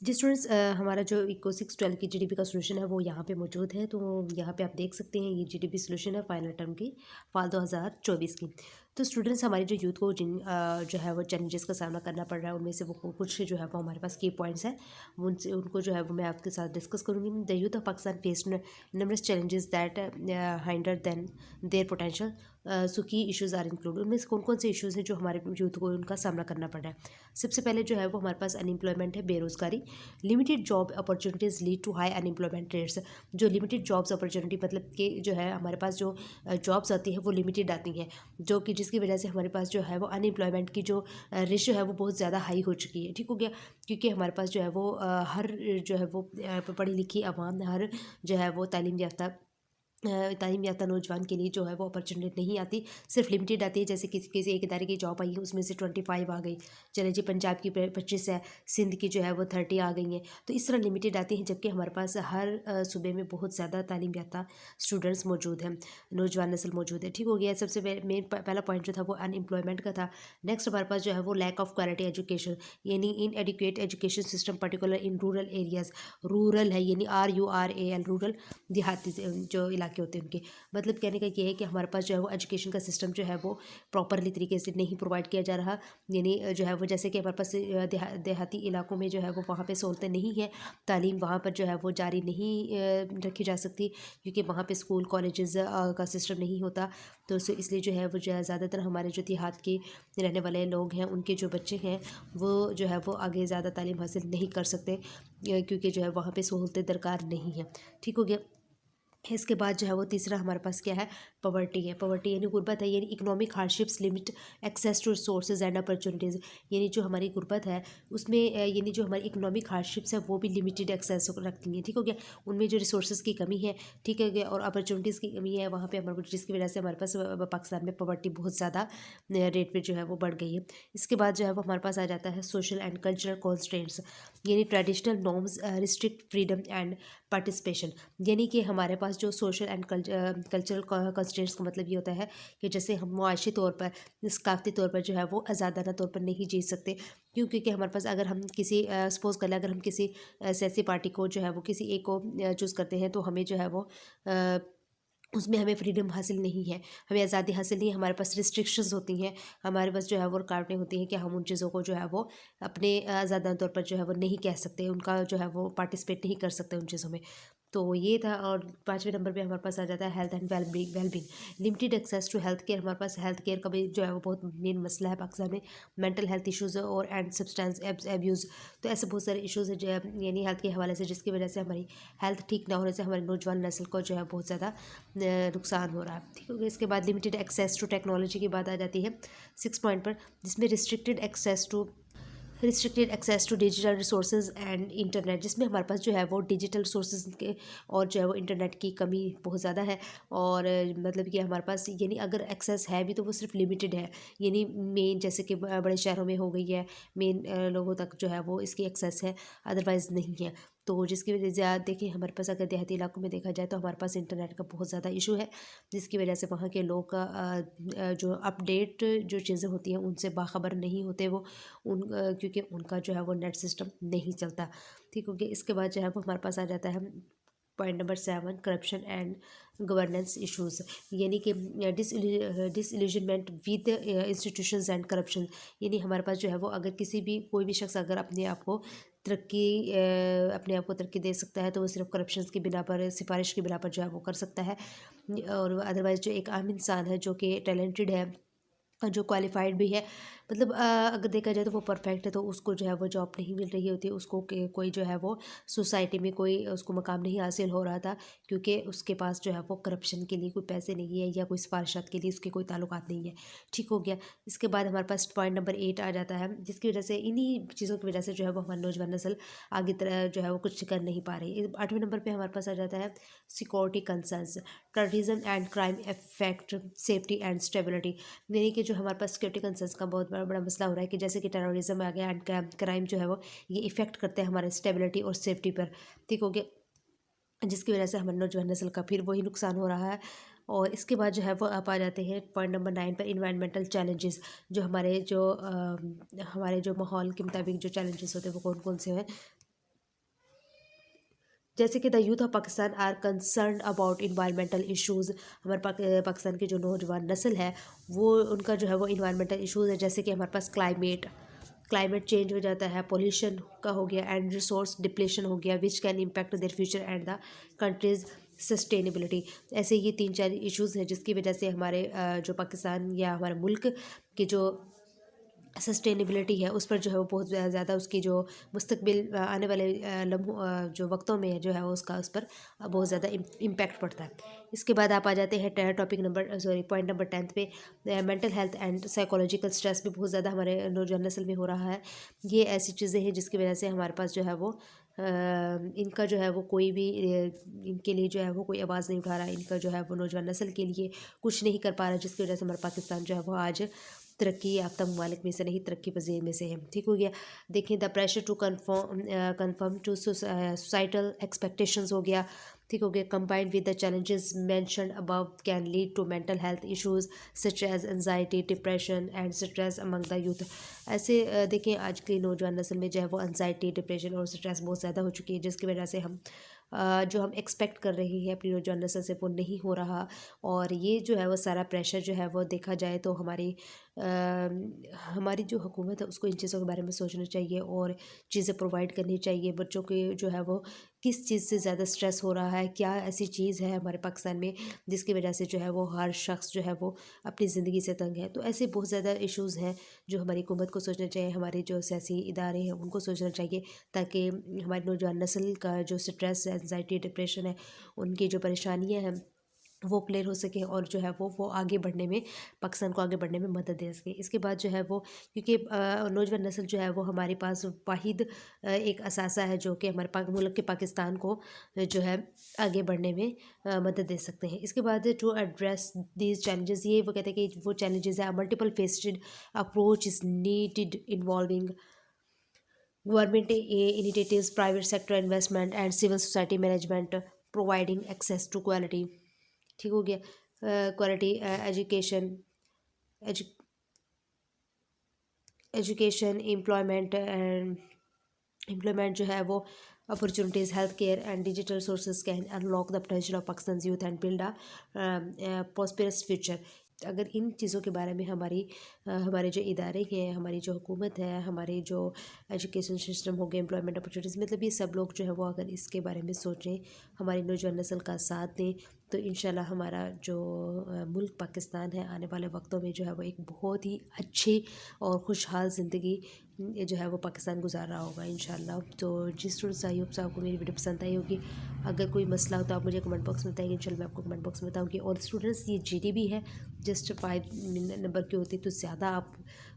जी students, हमारा जो eco 6-12 की जीडीपी का सोल्यूशन है वो यहाँ पे मौजूद है। तो यहाँ पे आप देख सकते हैं ये जीडीपी सोल्यूशन है फाइनल टर्म की फाल 2024 की। तो स्टूडेंट्स, हमारे जो यूथ को जो है वो चैलेंजेस का सामना करना पड़ रहा है, उनमें से वो कुछ जो है वो हमारे पास की पॉइंट्स हैं, उनसे उनको जो है वो मैं आपके साथ डिस्कस करूँगी। The youth of Pakistan faced numerous challenges that hinder than their potential. सो की इश्यूज़ आर इंक्लूड, उनमें से कौन कौन से इश्यूज़ हैं जो हमारे यूथ को उनका सामना करना पड़ रहा है। सबसे पहले जो है वो हमारे पास अनएम्प्लॉयमेंट है, बेरोज़गारी। Limited job opportunities lead to high unemployment rates. जो लिमिटेड जॉब्स अपॉर्चुनिटी मतलब कि जो है हमारे पास जो जॉब्स आती है वो लिमिटेड आती हैं, जो कि जिसकी वजह से हमारे पास जो है वो अनएम्प्लॉयमेंट की जो रेशियो है वो बहुत ज़्यादा हाई हो चुकी है। ठीक हो गया, क्योंकि हमारे पास जो है वो हर जो है वो पढ़ी लिखी आवाम, हर जो है वो तालीम याफ्ता नौजवान के लिए जो है वो अपॉर्चुनिटी नहीं आती, सिर्फ लिमिटेड आती है। जैसे किसी किसी एक इदारे की जॉब आई है उसमें से 25 आ गई, चले जी पंजाब की 25 है, सिंध की जो है वो 30 आ गई हैं। तो इस तरह लिमिटेड आती हैं, जबकि हमारे पास हर सूबे में बहुत ज़्यादा तालीम याफ्ता स्टूडेंट्स मौजूद हैं, नौजवान नस्ल मौजूद है। ठीक हो गया, सबसे मेन पहला पॉइंट जो था वो अनएम्प्लॉयमेंट का था। नेक्स्ट हमारे पास जो है वो लैक ऑफ क्वालिटी एजुकेशन, यानी in educate education system particular in rural areas. Rural है यानी RURAL, रूरल, देहाती जो इलाके होते हैं उनके, मतलब कहने का ये है कि हमारे पास जो है वो एजुकेशन का सिस्टम जो है वो प्रॉपरली तरीके से नहीं प्रोवाइड किया जा रहा। यानी जो है वो जैसे कि हमारे पास देहाती इलाकों में जो है वो वहाँ पे सहूलतें नहीं है, तालीम वहाँ पर जो है वो जारी नहीं रखी जा सकती, क्योंकि वहाँ पे स्कूल कॉलेजेस का सिस्टम नहीं होता। तो इसलिए जो है वो ज़्यादातर हमारे जो देहात के रहने वाले लोग हैं उनके जो बच्चे हैं वो जो है वो आगे ज़्यादा तालीम हासिल नहीं कर सकते, क्योंकि जो है वहाँ पे सहूलतें दरकार नहीं है। ठीक हो गया, इसके बाद जो है वो तीसरा हमारे पास क्या है, पॉवर्टी है। पॉवर्टी यानी गुर्बत है, यानी economic hardships limit access to resources and opportunities. यानी जो हमारी गुर्बत है उसमें यानी जो हमारी इकोनॉमिक हार्डशिप्स है वो भी लिमिटेड एक्सेस रखती हैं। ठीक हो गया, उनमें जो रिसोर्सेज की कमी है, ठीक है गया, और अपॉर्चुनिटीज़ की कमी है वहाँ पे हमारे, जिसकी वजह से हमारे पास पाकिस्तान में पॉवर्टी बहुत ज़्यादा रेट पे जो है वो बढ़ गई है। इसके बाद जो है वो हमारे पास आ जाता है सोशल एंड कल्चरल कॉन्स्ट्रेंट्स, यानी traditional norms restrict freedom and participation. यानी कि हमारे पास जो सोशल एंड कल्चरल कंस्ट्रेंट्स का मतलब ये होता है कि जैसे हम मुआशी तौर पर, सकाफती तौर पर जो है वो आज़ादाना तौर पर नहीं जी सकते। क्यों? क्योंकि हमारे पास अगर हम किसी सपोज़ कर लें, अगर हम किसी सियासी पार्टी को जो है वो किसी एक को चूज़ करते हैं, तो हमें जो है वो उसमें हमें फ्रीडम हासिल नहीं है, हमें आज़ादी हासिल नहीं है, हमारे पास रिस्ट्रिक्शंस होती हैं, हमारे पास जो है वो रुकावटें होती हैं कि हम उन चीज़ों को जो है वो अपने आज़ादाना तौर पर जो है वो नहीं कह सकते, उनका जो है वो पार्टिसिपेट नहीं कर सकते उन चीज़ों में। तो ये था। और 5वें नंबर पे हमारे पास आ जाता है health and wellbeing. Limited access to health care, हमारे पास हेल्थ केयर का भी जो है वो बहुत मेन मसला है पाकिस्तान में। मेंटल हेल्थ इश्यूज़ और एंड सब्सटेंस एब्यूज़, तो ऐसे बहुत सारे इश्यूज़ हैं जो यानी हेल्थ के हवाले से, जिसकी वजह से हमारी हेल्थ ठीक ना होने से हमारी नौजवान नस्ल को जो है बहुत ज़्यादा नुकसान हो रहा है। ठीक है, इसके बाद लिमिटेड एक्सेस टू टेक्नोलॉजी की बात आ जाती है 6 पॉइंट पर, जिसमें restricted access to digital resources and internet, जिसमें हमारे पास जो है वो डिजिटल रिसोर्सेज के और जो है वो इंटरनेट की कमी बहुत ज़्यादा है। और मतलब कि हमारे पास यानी अगर एक्सेस है भी तो वो सिर्फ लिमिटेड है, यानी मेन जैसे कि बड़े शहरों में हो गई है, मेन लोगों तक जो है वो इसकी एक्सेस है, अदरवाइज़ नहीं है। तो जिसकी वजह से देखिए हमारे पास अगर देहाती इलाकों में देखा जाए तो हमारे पास इंटरनेट का बहुत ज़्यादा इशू है, जिसकी वजह से वहाँ के लोग का जो अपडेट जो चीज़ें होती हैं उनसे बाखबर नहीं होते वो, क्योंकि उनका जो है वो नेट सिस्टम नहीं चलता। ठीक हो गया, इसके बाद जो है वो हमारे पास आ जाता है point number 7, corruption and governance issues, यानी कि disillusionment with institutions and corruption. यानी हमारे पास जो है वो अगर किसी भी कोई भी शख्स अगर अपने आप को तरक्की दे सकता है तो वो सिर्फ करप्शन की बिना पर, सिफारिश की बिना पर जो है वो कर सकता है। और अदरवाइज़ जो एक आम इंसान है जो कि टैलेंटेड है और जो क्वालिफाइड भी है, मतलब अगर देखा जाए तो वो परफेक्ट है, तो उसको जो है वो जॉब नहीं मिल रही होती, उसको कोई जो है वो सोसाइटी में कोई उसको मकाम नहीं हासिल हो रहा था, क्योंकि उसके पास जो है वो करप्शन के लिए कोई पैसे नहीं है या कोई सिफारिशात के लिए उसके कोई ताल्लुकात नहीं है। ठीक हो गया, इसके बाद हमारे पास पॉइंट नंबर 8 आ जाता है, जिसकी वजह से इन्हीं चीज़ों की वजह से जो है वो हमारी नौजवान नस्ल आगे तरह जो है वो कुछ कर नहीं पा रही। 8वें नंबर पर हमारे पास आ जाता है security concerns, terrorism and crime effect safety and stability. यानी कि जो हमारे पास सिक्योरिटी कंसर्न्स का बहुत बड़ा बड़ा मसला हो रहा है कि जैसे कि टेररिज्म आ गया एंड क्राइम जो है वो ये इफेक्ट करते हैं हमारे स्टेबिलिटी और सेफ्टी पर। ठीक हो गया, जिसकी वजह से हमारे नौजवान नस्ल का फिर वही नुकसान हो रहा है। और इसके बाद जो है वो आप आ जाते हैं पॉइंट नंबर 9 पर, इन्वायरमेंटल चैलेंजेस। जो हमारे जो माहौल के मुताबिक जो चैलेंजेस होते हैं वो कौन कौन से हैं। जैसे कि the youth of Pakistan are concern about environmental issues. हमारे पाकिस्तान की जो नौजवान नस्ल है वो उनका जो है वो इन्वायरमेंटल इश्यूज़ है, जैसे कि हमारे पास क्लाइमेट चेंज हो जाता है, पोल्यूशन का हो गया, एंड रिसोर्स डिप्लेशन हो गया, which can impact their future and the countries sustainability. ऐसे ये 3-4 इश्यूज़ हैं जिसकी वजह से हमारे जो पाकिस्तान या हमारे मुल्क की जो सस्टेनेबिलिटी है उस पर जो है वो बहुत ज़्यादा उसकी जो मुस्तकबिल आने वाले जो वक्तों में जो है वो उसका उस पर बहुत ज़्यादा इम्पैक्ट पड़ता है। इसके बाद आप आ जाते हैं पॉइंट नंबर 10 पे। Mental health and psychological stress भी बहुत ज़्यादा हमारे नौजवान नस्ल में हो रहा है। ये ऐसी चीज़ें हैं जिसकी वजह से हमारे पास जो है वो इनका जो है वो कोई भी इनके लिए जो है वो कोई आवाज़ नहीं उठा रहा, इनका जो है वो नौजवान नस्ल के लिए कुछ नहीं कर पा रहा, जिसकी वजह से हमारा पाकिस्तान जो है वो आज तरक्की याफ्ता ममालिक में से नहीं, तरक्की पजीर में से है। ठीक हो गया। देखिए the pressure to confirm to societal expectations हो गया। ठीक हो गया। Combined with the challenges mentioned above can lead to mental health issues such as anxiety, depression and stress among the youth. ऐसे देखिए आज की नौजवान नस्ल में जो है वो एंजाइटी, डिप्रेशन और स्ट्रेस बहुत ज़्यादा हो चुकी है, जिसकी वजह से जो हम एक्सपेक्ट कर रहे हैं अपनी नौजवान नस्ल से वो नहीं हो रहा। और ये जो है वो सारा प्रेशर जो है वो देखा जाए तो हमारी जो हुकूमत है उसको इन चीज़ों के बारे में सोचना चाहिए और चीज़ें प्रोवाइड करनी चाहिए। बच्चों के जो है वो किस चीज़ से ज़्यादा स्ट्रेस हो रहा है, क्या ऐसी चीज़ है हमारे पाकिस्तान में जिसकी वजह से जो है वो हर शख्स जो है वो अपनी ज़िंदगी से तंग है। तो ऐसे बहुत ज़्यादा इश्यूज़ हैं जो हमारी हुकूमत को सोचना चाहिए, हमारे जो सियासी इदारे हैं उनको सोचना चाहिए, ताकि हमारी नौजवान नस्ल का जो स्ट्रेस है, एंजाइटी, डिप्रेशन है, उनकी जो परेशानियाँ हैं वो क्लियर हो सके और जो है वो आगे बढ़ने में, पाकिस्तान को आगे बढ़ने में मदद दे सके। इसके बाद जो है वो क्योंकि नौजवान नस्ल जो है वो हमारे पास वाहिद एक असासा है जो कि हमारे मुल्क के पाकिस्तान को जो है आगे बढ़ने में मदद दे सकते हैं। इसके बाद टू एड्रेस दीज चैलेंजेस, ये वो कहते हैं कि वो चैलेंजेस है multiple faceted approach is needed involving government initiatives, private sector investment and civil society management, providing access to quality. ठीक हो गया। Quality education, employment and employment जो है वो opportunities, health care and digital sources can unlock the potential of Pakistan youth and build a prosperous future. अगर इन चीज़ों के बारे में हमारे जो इदारे हैं, हमारी जो हुकूमत है, हमारे जो एजुकेशन सिस्टम हो गए, एम्प्लॉयमेंट अपॉर्चुनिटीज़, मतलब ये सब लोग जो है वो अगर इसके बारे में सोचें, हमारी नौजवान नस्ल का साथ दें, तो इंशाल्लाह हमारा जो मुल्क पाकिस्तान है आने वाले वक्तों में जो है वो एक बहुत ही अच्छी और खुशहाल ज़िंदगी ये जो है वो पाकिस्तान गुजार रहा होगा इंशाल्लाह। तो जिस स्टूडेंट्स आई होप से आपको मेरी वीडियो पसंद आई होगी। अगर कोई मसला हो तो आप मुझे कमेंट बॉक्स में बताइए, इंशाल्लाह मैं आपको कमेंट बॉक्स में बताऊँगी। और स्टूडेंट्स ये जीडीबी है, जस्ट 5 नंबर की होती है, तो ज़्यादा आप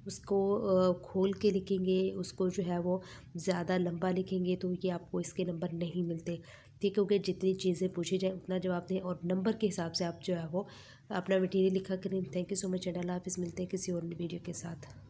उसको खोल के लिखेंगे, उसको जो है वो ज़्यादा लंबा लिखेंगे तो ये आपको इसके नंबर नहीं मिलते। ठीक हो गया। जितनी चीज़ें पूछी जाए उतना जवाब दें और नंबर के हिसाब से आप जो है वो अपना मटीरियल लिखा करें। Thank you so much and अल्लाह हाफिज़। मिलते हैं किसी और वीडियो के साथ।